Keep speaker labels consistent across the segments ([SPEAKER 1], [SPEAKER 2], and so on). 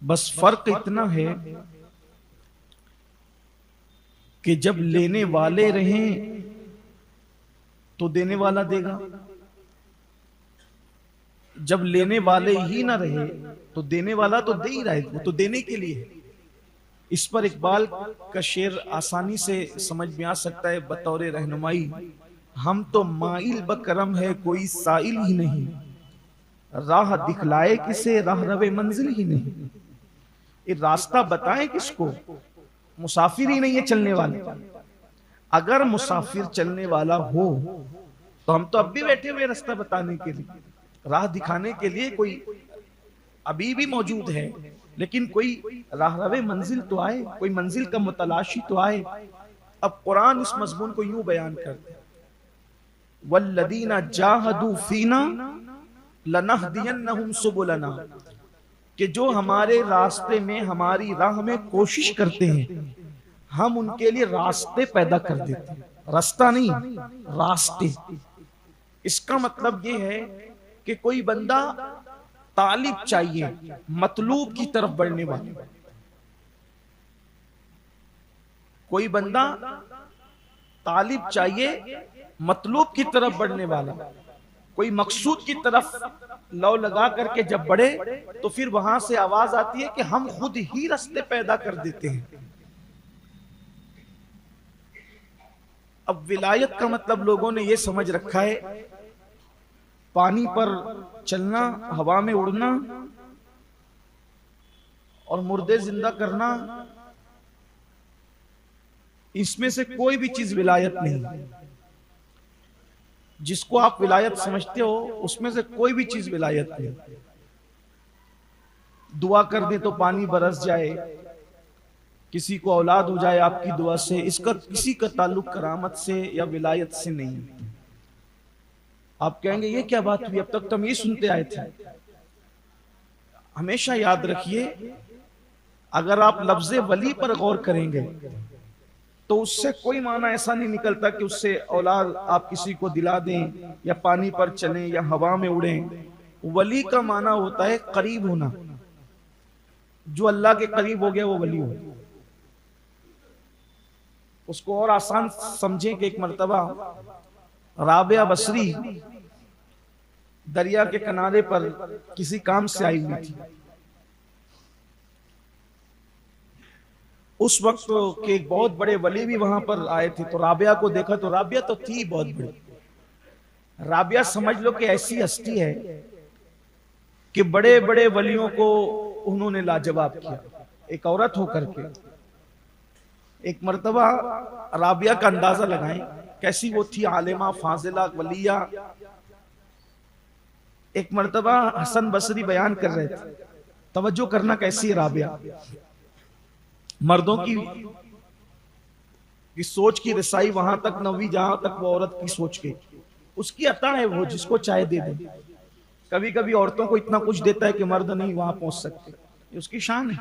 [SPEAKER 1] बस फर्क इतना है कि जब लेने वाले रहें तो देने वाला देगा, जब लेने वाले ही ना रहे तो देने वाला तो दे ही रहा है, वो तो देने के लिए है। इस पर इकबाल का शेर आसानी से समझ में आ सकता है बतौर रहनुमाई। हम तो माइल बकरम है कोई साइल ही नहीं, राह दिखलाए किसे राह रवे मंजिल ही नहीं। ये रास्ता बताए किसको, मुसाफिर ही नहीं है चलने वाले। अगर मुसाफिर चलने वाला हो तो हम तो अब भी बैठे हुए रास्ता बताने के लिए, राह दिखाने के लिए कोई अभी भी मौजूद है, लेकिन कोई राहरवे मंजिल तो आए, कोई मंजिल का मुतलाशी तो आए। अब कुरान इस मजमून को यूं बयान करते हैं, वल्लदीना जाहदू फीना लनहदियन्नहुम सुबुलना, कि जो हमारे रास्ते में हमारी राह में कोशिश करते हैं हम उनके लिए रास्ते पैदा कर देते हैं। रास्ता नहीं, रास्ते। इसका मतलब यह है कि कोई बंदा तालिब चाहिए, मतलूब की तरफ बढ़ने वाला, कोई बंदा तालिब चाहिए मतलूब की तरफ बढ़ने वाला, कोई मकसूद की तरफ लौ लगा करके जब बढ़े तो फिर वहां से आवाज आती है कि हम खुद ही रास्ते पैदा कर देते हैं। अब विलायत का मतलब लोगों ने यह समझ रखा है पानी पर चलना, हवा में उड़ना और मुर्दे जिंदा करना, इसमें से कोई भी चीज विलायत नहीं। जिसको आप विलायत समझते हो उसमें से कोई भी चीज विलायत नहीं। दुआ कर दे तो पानी बरस जाए, किसी को औलाद हो जाए आपकी दुआ से, इसका किसी का ताल्लुक करामत से या विलायत से नहीं। आप कहेंगे ये क्या बात हुई, अब तक तो हम ये सुनते आए थे। हमेशा याद रखिए, अगर आप लफ्ज़े वली पर गौर करेंगे तो उससे कोई माना ऐसा नहीं निकलता कि उससे औलाद आप किसी को दिला दें या पानी पर चलें या हवा में उड़ें। वली का माना होता है करीब होना। जो अल्लाह के करीब हो गया वो वली हो। उसको और आसान समझें कि एक मर्तबा राबिया बसरी दरिया के किनारे पर किसी काम से आई हुई थी। उस वक्त के एक बहुत बड़े वली भी वहां पर आए थे, तो राबिया को देखा तो राबिया तो थी बहुत बड़ी। राबिया समझ लो कि ऐसी हस्ती है कि बड़े बड़े वलियों को उन्होंने लाजवाब किया, एक औरत होकर के। एक मर्तबा राबिया का अंदाजा लगाएं कैसी वो थी, आलिमा फाजिला वलिया। एक मर्तबा हसन बसरी बयान कर रहे थे, तवज्जो करना कैसी है राबिया। मर्दों की सोच की रसाई वहां तक न हुई जहां तक वो औरत की सोच गई। उसकी अता है, वो जिसको चाहे दे दे। कभी कभी औरतों को इतना कुछ देता है कि मर्द नहीं वहां पहुंच सकते, ये उसकी शान है।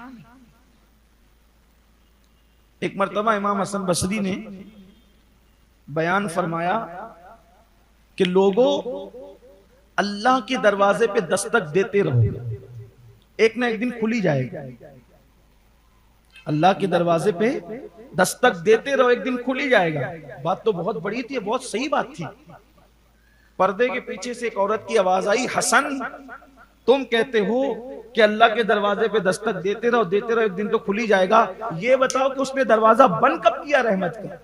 [SPEAKER 1] एक मर्तबा इमाम हसन बसरी ने बयान फरमाया कि लोगों अल्लाह के दरवाजे पे दस्तक देते रहो, एक ना एक दिन खुली जाएगी। अल्लाह के दरवाजे पे दस्तक देते रहो, एक दिन खुली जाएगा। बात तो बहुत बड़ी थी, बहुत सही बात थी। पर्दे के पीछे से एक औरत की आवाज आई, हसन तुम कहते हो कि अल्लाह के दरवाजे पे दस्तक देते रहो एक दिन तो खुली जाएगा, ये बताओ कि उसने दरवाजा बंद कब किया रहमत का?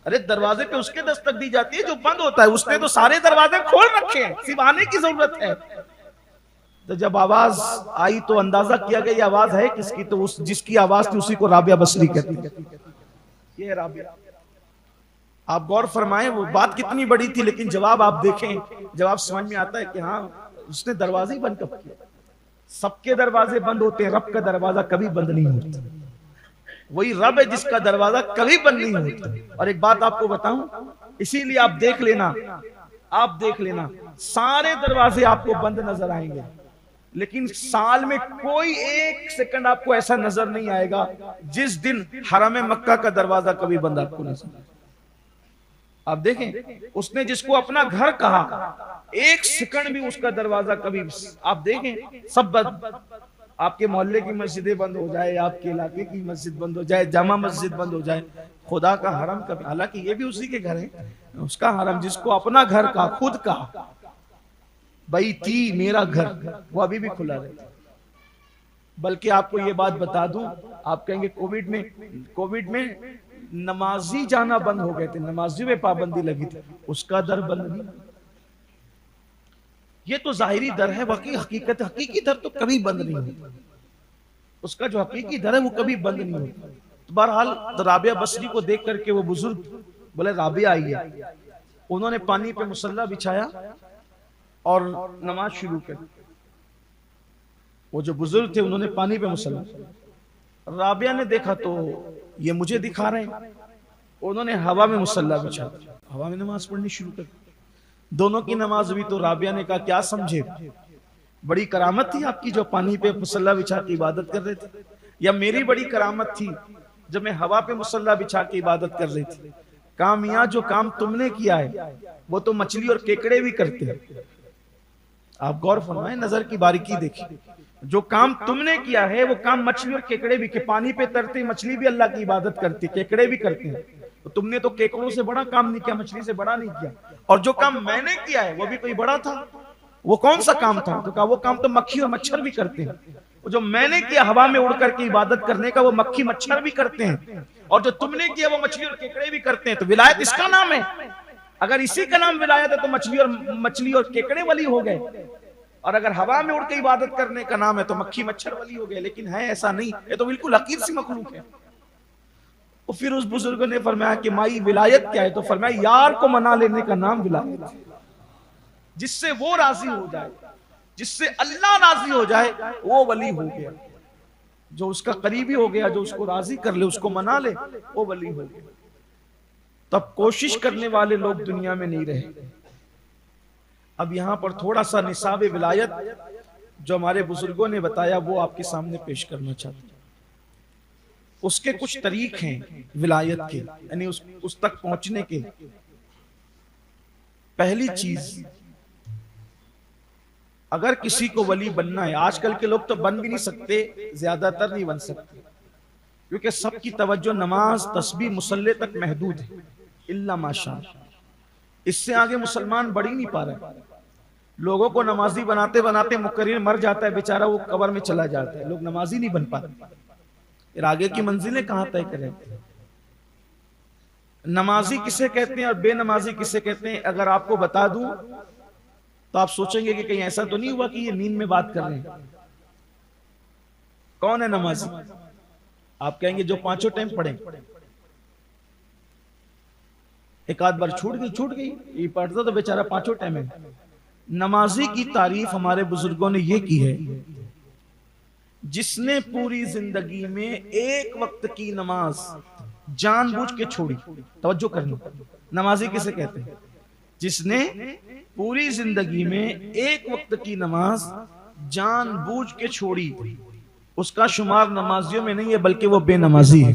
[SPEAKER 1] अरे दरवाजे पे उसके दस्तक दी जाती है जो बंद होता है, उसने तो सारे दरवाजे खोल रखे हैं, सिर्फ आने की जरूरत है। तो जब आवाज आई तो अंदाजा किया गया ये आवाज है किसकी, तो उस जिसकी आवाज थी उसी को राबिया बसरी कहती है। ये है राबिया। आप गौर फरमाएं वो बात कितनी बड़ी थी, लेकिन जवाब आप देखें, जवाब समझ में आता है कि हाँ उसने दरवाजे ही बंद कब किया। सबके दरवाजे बंद होते हैं, रब का दरवाजा कभी बंद नहीं होता। वही रब है जिसका दरवाजा कभी बंद नहीं होता। और एक बात आपको बताऊं, इसीलिए आप देख लेना सारे दरवाजे आपको बंद नजर आएंगे, लेकिन साल में कोई एक सेकंड आपको ऐसा नजर नहीं आएगा जिस दिन हरम मक्का का दरवाजा कभी बंद आपको नजर। आप देखें, उसने जिसको अपना घर कहा, एक सेकंड भी उसका दरवाजा कभी, आप देखें सब बंद। आपके मोहल्ले की मस्जिदें बंद हो जाए, आपके इलाके की मस्जिद बंद हो जाए, जामा मस्जिद बंद हो जाए, खुदा का हरम कभी, हालांकि ये भी उसी के घर है, उसका हरम जिसको अपना घर का, खुद का बैती मेरा घर, वो अभी भी खुला रहता है। बल्कि आपको ये बात बता दूं, आप कहेंगे कोविड में नमाजी जाना बंद हो गए थे, नमाजी में पाबंदी लगी थी, उसका दर बंद नहीं। ये तो जाहिरी दर है, बाकी हकीकत, हकीकी दर तो कभी बंद नहीं होता, उसका जो हकीकी दर है वो कभी बंद नहीं होता। तो बहरहाल तो राबिया बसरी को देख करके वो बुजुर्ग बोले राबिया आई है, उन्होंने पानी पे मुसल्ला बिछाया और नमाज शुरू कर। वो जो बुजुर्ग थे उन्होंने पानी पे मुसल्ला, राबिया ने देखा तो ये मुझे दिखा रहे हैं, उन्होंने हवा में मुसल्ला बिछा, हवा में नमाज पढ़नी शुरू कर। दोनों की नमाज हुई तो राबिया ने कहा क्या समझे, बड़ी करामत थी आपकी जो पानी पे मुसल्ला बिछा के इबादत कर रहे थे, या मेरी बड़ी करामत थी जब मैं हवा पे मुसल्ला बिछा के इबादत कर रही थी। कहा मियां जो काम तुमने किया है वो तो मछली और केकड़े भी करते हैं। आप गौर फरमाएं, नजर की बारीकी देखिए, जो काम तुमने किया है वो काम मछली और केकड़े भी, के पानी पे तरते मछली भी अल्लाह की इबादत करती, केकड़े भी करते हैं, तो तुमने तो केकड़ों से बड़ा काम नहीं किया, मछली से बड़ा नहीं किया। और जो काम मैंने किया है वो भी कोई बड़ा था, वो कौन सा काम था, तो कहा वो काम तो मक्खी और मच्छर भी करते हैं, जो मैंने किया हवा में उड़ करके इबादत करने का वो मक्खी मच्छर भी करते हैं, और जो तुमने किया वो मछली और केकड़े भी करते हैं। तो विलायत इसका नाम है, अगर इसी का नाम विलायत है तो मछली और केकड़े वली हो गए, और अगर हवा में उड़ के इबादत करने का नाम है तो मक्खी मच्छर वली हो गए। लेकिन है ऐसा नहीं, ये तो बिल्कुल हकीर सी मखलूक है। तो फिर उस बुजुर्ग ने फरमाया कि माई विलायत क्या है, तो फरमाया यार को मना लेने का नाम विलायत है, जिससे वो राजी हो जाए, जिससे अल्लाह राजी हो जाए वो वली हो गया, जो उसका करीबी हो गया, जो उसको राजी कर ले, उसको मना ले, वो वली हो गया। तब कोशिश करने वाले लोग दुनिया में नहीं रहे। अब यहां पर थोड़ा सा निसाब विलायत जो हमारे बुजुर्गों ने बताया वो आपके सामने पेश करना चाहते हैं। उसके कुछ तरीक हैं विलायत के, यानी उस तक पहुंचने के। पहली चीज, अगर किसी को वली बनना है, आजकल के लोग तो बन भी नहीं सकते, ज्यादातर नहीं बन सकते, क्योंकि सबकी तवज्जो नमाज तस्बीह मुसल्ले तक महदूद है, इल्ला माशा, इससे आगे मुसलमान बढ़ ही नहीं पा रहे। लोगों को नमाजी बनाते बनाते मुकर्रिर मर जाता है बेचारा, वो कब्र में चला जाता है, लोग नमाजी नहीं बन पाते। फिर आगे की मंजिलें कहां तय करें। नमाजी किसे कहते हैं और बेनमाजी किसे कहते हैं, अगर आपको बता दूं तो आप सोचेंगे कि कहीं ऐसा तो नहीं हुआ कि ये नींद में बात कर रहे हैं। कौन है नमाजी? आप कहेंगे जो पांचों टाइम पढ़े, एक आध बार छूट गई, ये पढ़ता तो बेचारा पांचों टाइम है। नमाजी की तारीफ हमारे बुजुर्गों ने ये की है, जिसने पूरी जिंदगी में एक वक्त की नमाज जानबूझ के छोड़ी। तवज्जो करना, नमाजी किसे कहते हैं? जिसने पूरी जिंदगी में एक वक्त की नमाज जानबूझ के छोड़ी, उसका शुमार नमाजियों में नहीं है, बल्कि वो बेनमाजी है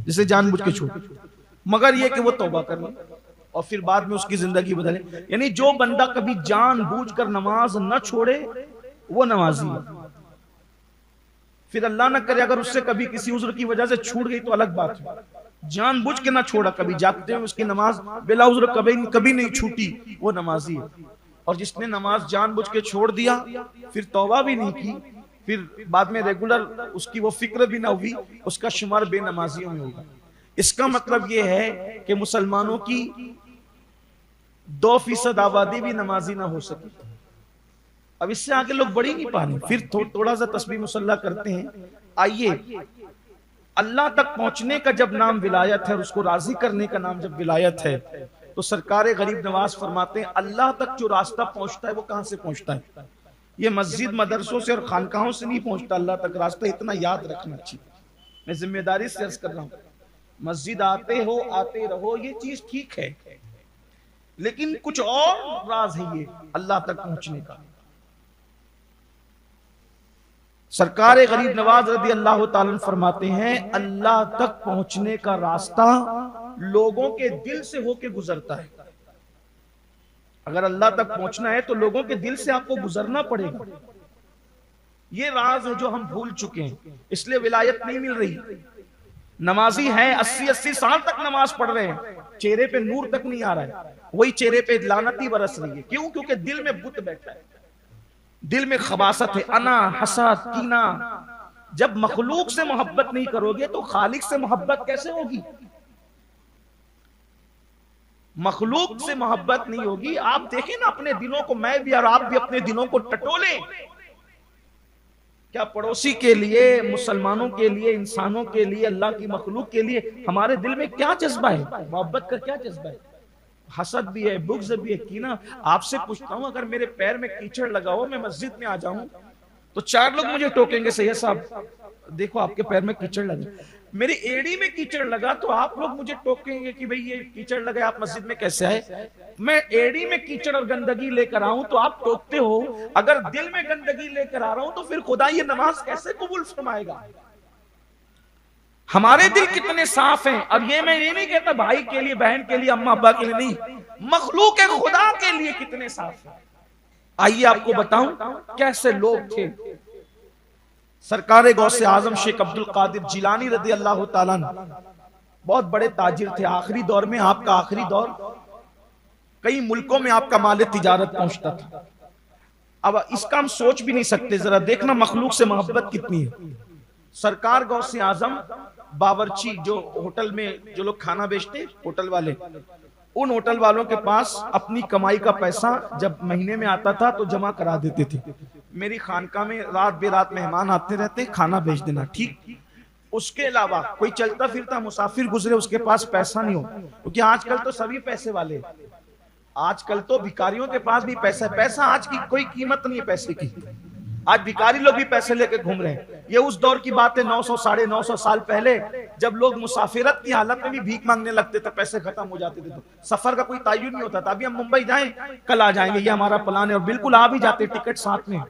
[SPEAKER 1] जिसे जानबूझ के छोड़ी। मगर ये कि वो तौबा कर ले और फिर बाद में उसकी जिंदगी बदले। यानी जो बंदा कभी जानबूझकर नमाज न छोड़े वो नमाजी है। फिर अल्लाह न करे अगर उससे कभी किसी उज़्र की वजह से छूट गई तो अलग बात है, जानबूझ के ना छोड़ा, कभी जागते हुए उसकी नमाज बिला उज़्र कभी नहीं छूटी, वो नमाजी है। और जिसने नमाज जानबूझ के छोड़ दिया, फिर तौबा भी नहीं की, फिर बाद में रेगुलर उसकी वो फिक्र भी ना हुई, उसका शुमार बेनमाजियों में होगा। इसका मतलब यह है कि मुसलमानों की 2% आबादी भी नमाजी ना हो सकी। अब इससे आगे लोग बढ़ ही नहीं पा रहे। फिर थोड़ा सा तस्बीह मुसल्ला करते हैं। आइए, अल्लाह तक पहुंचने का जब नाम विलायत है और उसको राजी करने का नाम जब विलायत है, तो सरकार गरीब नवाज फरमाते हैं अल्लाह तक जो रास्ता पहुंचता है वो कहां से पहुंचता है? ये मस्जिद मदरसों से और खानकाहों से नहीं पहुंचता। अल्लाह तक रास्ता इतना याद रखना चाहिए। मैं जिम्मेदारी से अर्ज कर रहा हूं, मस्जिद आते रहो, ये चीज ठीक है, लेकिन कुछ और राज है ये अल्लाह तक पहुंचने का। सरकार गरीब नवाज रदी अल्लाह ताला फरमाते हैं अल्लाह तक पहुंचने का रास्ता लोगों के दिल से होके गुजरता है। अगर अल्लाह तक पहुंचना है तो लोगों के दिल से आपको गुजरना पड़ेगा। ये राज है जो हम भूल चुके हैं, इसलिए विलायत नहीं मिल रही। नमाजी हैं, 80-80 साल तक नमाज पढ़ रहे हैं, चेहरे पे नूर तक नहीं आ रहा है, वही चेहरे पे लानती बरस रही है। क्यों? क्योंकि दिल में बुत बैठा है, दिल में खबासत है, अना, हसद, कीना। जब मखलूक से मोहब्बत नहीं करोगे तो खालिक से मोहब्बत कैसे होगी? मखलूक से मोहब्बत नहीं होगी। आप देखें ना अपने दिलों को, मैं भी और आप भी अपने दिलों को टटोलें। क्या पड़ोसी के लिए, मुसलमानों के लिए, इंसानों के लिए, अल्लाह की मखलूक के लिए हमारे दिल में क्या जज्बा है? मोहब्बत का क्या जज्बा है? हसद भी है, बुग़्ज़ भी है, कीना। आपसे पूछता हूं, अगर मेरे पैर में कीचड़ लगा हो, मैं मस्जिद में आ जाऊं तो 4 लोग मुझे टोकेंगे, सैयद साहब देखो आपके पैर में कीचड़ लगा। मेरी एड़ी में कीचड़ लगा तो आप लोग मुझे टोकेंगे कि भाई ये कीचड़ लगा, आप मस्जिद में कैसे आए? मैं एड़ी में कीचड़ और गंदगी लेकर आऊं तो आप टोकते हो, अगर दिल में गंदगी लेकर आ रहा हूं तो फिर खुदा ये नमाज कैसे कबूल फरमाएगा? हमारे दिल कितने साफ हैं। और ये मैं ये नहीं कहता भाई के लिए, बहन के लिए, अम्मा अब्बा के लिए नहीं, मखलूक खुदा के लिए कितने साफ हैं। आइए आपको बताऊं कैसे लोग थे। सरकार गौसे आजम शेख अब्दुल कादिर जिलानी रज़ी अल्लाह ताला अन्हु बहुत बड़े ताजिर थे। आखिरी दौर में, आपका आखिरी दौर, कई मुल्कों में आपका माल तिजारत पहुंचता था। अब इसका हम सोच भी नहीं सकते। जरा देखना मखलूक से मोहब्बत कितनी है। सरकार गौसे आजम बावर्ची, जो होटल में जो लोग खाना बेचते, होटल वाले, उन होटल वालों के पास अपनी कमाई का पैसा जब महीने में आता था तो जमा करा देते थे। मेरी खानका में रात बेरात मेहमान आते रहते, खाना भेज देना, ठीक। उसके अलावा कोई चलता फिरता मुसाफिर गुजरे, उसके पास पैसा नहीं हो, क्योंकि आजकल तो सभी पैसे वाले, आजकल तो भिखारियों के पास भी पैसा है। पैसा आज की कोई कीमत नहीं है पैसे की। आज भिखारी लोग भी पैसे लेके घूम रहे हैं। ये उस दौर की बात है, 900 साढ़े 900 साल पहले, जब लोग मुसाफिरत की हालत में भी भीख मांगने लगते थे, पैसे खत्म हो जाते थे तो सफर का कोई तायुन नहीं होता था। अभी हम मुंबई जाएं, कल आ जाएंगे, ये हमारा प्लान है, और बिल्कुल आ भी जाते, टिकट साथ में,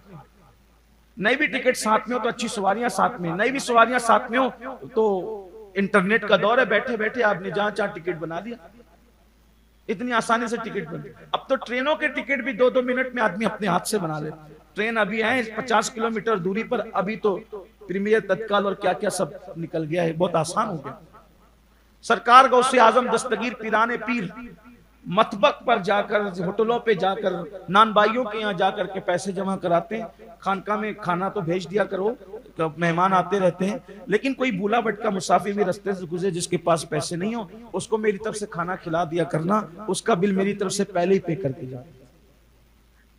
[SPEAKER 1] नहीं भी टिकट साथ में हो तो अच्छी सवारियां साथ में, नहीं भी सवारियां साथ में हो तो इंटरनेट का दौर है, बैठे बैठे आपने जहां चाह टिकट बना लिया, इतनी आसानी से टिकट बन। अब तो ट्रेनों के टिकट भी 2-2 मिनट में आदमी अपने हाथ से बना ले। ट्रेन अभी है 50 किलोमीटर दूरी पर, अभी तो प्रीमियर, तत्काल और क्या क्या सब निकल गया है, बहुत आसान हो गया। सरकार गौसे आजम दस्तगीर पीराने पीर मतबक पर जाकर, होटलों पे जाकर, नान भाइयों के यहाँ जाकर के पैसे जमा कराते हैं। खानका में खाना तो भेज दिया करो, मेहमान आते रहते हैं, लेकिन कोई भूला भटका मुसाफिर भी रास्ते से गुजरे जिसके पास पैसे नहीं हो, उसको मेरी तरफ से खाना खिला दिया करना, उसका बिल मेरी तरफ से पहले ही पे करके जाओ।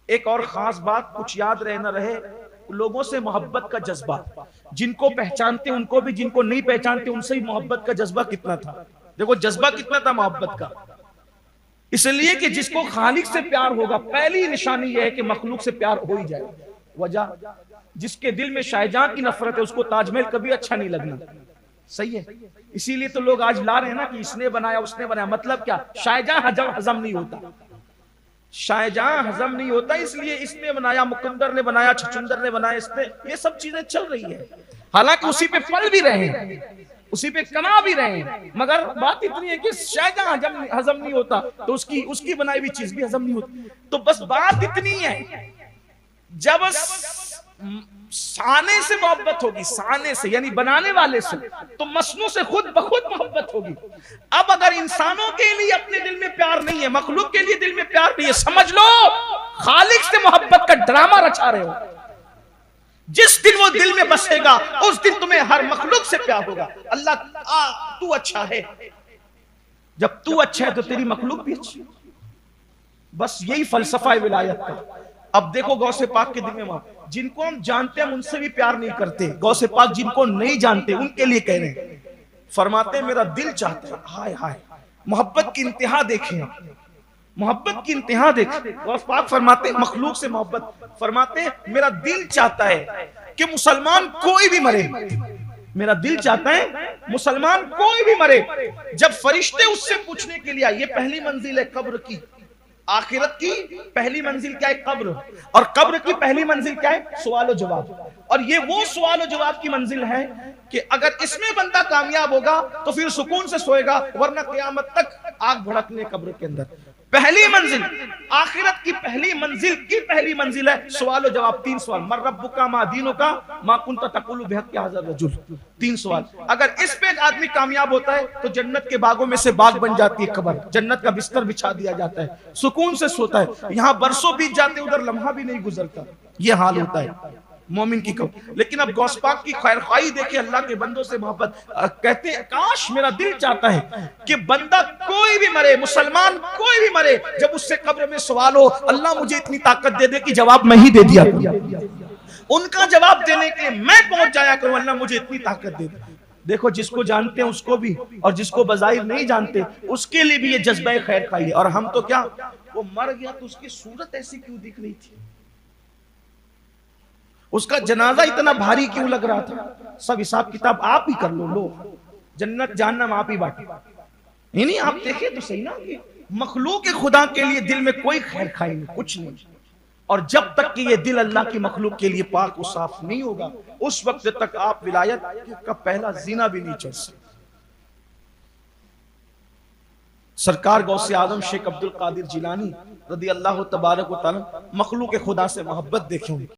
[SPEAKER 1] एक और खास बात, कुछ याद रहे न रहे, लोगों से मोहब्बत का जज्बा, जिनको पहचानते उनको भी, जिनको नहीं पहचानते उनसे भी मोहब्बत का जज्बा कितना था। देखो जज्बा कितना था मोहब्बत का, इसलिए कि जिसको खालिक से प्यार होगा, पहली निशानी यह है कि मखलूक से प्यार हो ही जाए। वजह, जिसके दिल में शाहजहां की नफरत है उसको ताजमहल कभी अच्छा नहीं लगना, सही है। इसीलिए तो लोग आज ला रहे हैं ना कि इसने बनाया उसने बनाया, मतलब क्या, शाहजहां हजम नहीं होता, शाहजहां हजम नहीं होता, इसलिए इसने बनाया, मुकद्दर ने बनाया, छछुंदर ने बनाया, इसने, ये सब चीजें चल रही है। हालांकि उसी पे पल भी रहे हैं, उसी पे कमा भी रहे हैं, मगर बात इतनी है कि शाहजहां हजम नहीं होता तो उसकी बनाई हुई चीज भी हजम नहीं होती। तो बस बात इतनी है, जब साने से मोहब्बत होगी, साने से यानी बनाने वाले से, तो मसनू से खुद बखुद मोहब्बत होगी। अब अगर इंसानों के लिए अपने दिल में प्यार नहीं है, मखलूक के लिए दिल में प्यार नहीं है, समझ लो खालिक से मोहब्बत का ड्रामा रचा रहे हो। जिस दिन वो दिल में बसेगा उस दिन तुम्हें हर मखलूक से प्यार होगा। अल्लाह तू अच्छा है, जब तू अच्छा है तो तेरी मखलूक भी अच्छी। बस यही फलसफा है विलायत का। अब देखो गौसे पाक के दिल में, जिनको हम जानते हैं हम उनसे भी प्यार नहीं करते, गौसे पाक जिनको नहीं जानते उनके लिए कह रहे हैं। फरमाते मेरा दिल चाहता है, हाय हाय, मोहब्बत की इंतहा देखें, मोहब्बत की इंतहा देखें। गौस पाक फरमाते मखलूक से मोहब्बत, फरमाते मेरा दिल चाहता है कि मुसलमान कोई भी मरे, मेरा दिल चाहता है मुसलमान कोई भी मरे। जब फरिश्ते उससे पूछने के लिए आए, ये पहली मंजिल है कब्र की, आखिरत की पहली मंजिल क्या है, कब्र, और कब्र की पहली मंजिल क्या है, सवाल जवाब। और ये वो सवाल जवाब की मंजिल है कि अगर इसमें बंदा कामयाब होगा तो फिर सुकून से सोएगा, वरना क़यामत तक आग भड़कने कब्र के अंदर। पहली मंजिल, आखिरत की पहली मंजिल की पहली मंजिल है सवाल और जवाब। 3 सवाल, मर रब्बुका मा दीनुका मा कुंता तकुलु बिहक्कि हाज़ा रजुल। 3 सवाल। अगर इस पे आदमी कामयाब होता है तो जन्नत के बागों में से बाग बन जाती है कब्र, जन्नत का बिस्तर बिछा दिया जाता है, सुकून से सोता है। यहां बरसों बीत जाते, उधर लम्हा भी नहीं गुजरता। ये हाल होता है मोमिन की कब। लेकिन अब गौस पाक की खैरखाई देखे, अल्लाह के बंदों से मोहब्बत, कहते हैं काश मेरा दिल चाहता है कि बंदा कोई भी मरे, मुसलमान कोई भी मरे, जब उससे कब्र में सवाल हो, अल्लाह मुझे इतनी ताकत दे दे कि जवाब मैं ही दे दिया करूं, उनका जवाब देने के लिए मैं पहुंच जाया करूं, अल्लाह मुझे इतनी ताकत दे दे। देखो, जिसको जानते हैं उसको भी, और जिसको बज़ाहिर नहीं जानते उसके लिए भी ये जज्बा खैरखाई है। और हम तो क्या, वो मर गया तो उसकी सूरत ऐसी क्यों दिख रही थी, उसका जनाजा इतना भारी क्यों लग रहा था। सब हिसाब किताब आप ही कर लो, जन्नत जहन्नम आप ही बांटे। नहीं, आप देखें तो सही ना कि मखलूक के खुदा के लिए दिल में कोई खैर खाई नहीं, कुछ नहीं। और जब तक कि ये दिल अल्लाह की मखलूक के लिए पाक और साफ नहीं होगा, उस वक्त तक आप विलायत का पहला जीना भी नहीं चढ़ सकते। सरकार गौसे आजम शेख अब्दुल कादिर जिलानी रदी अल्लाह तबारक व तआला मखलूक के खुदा से मोहब्बत देखें।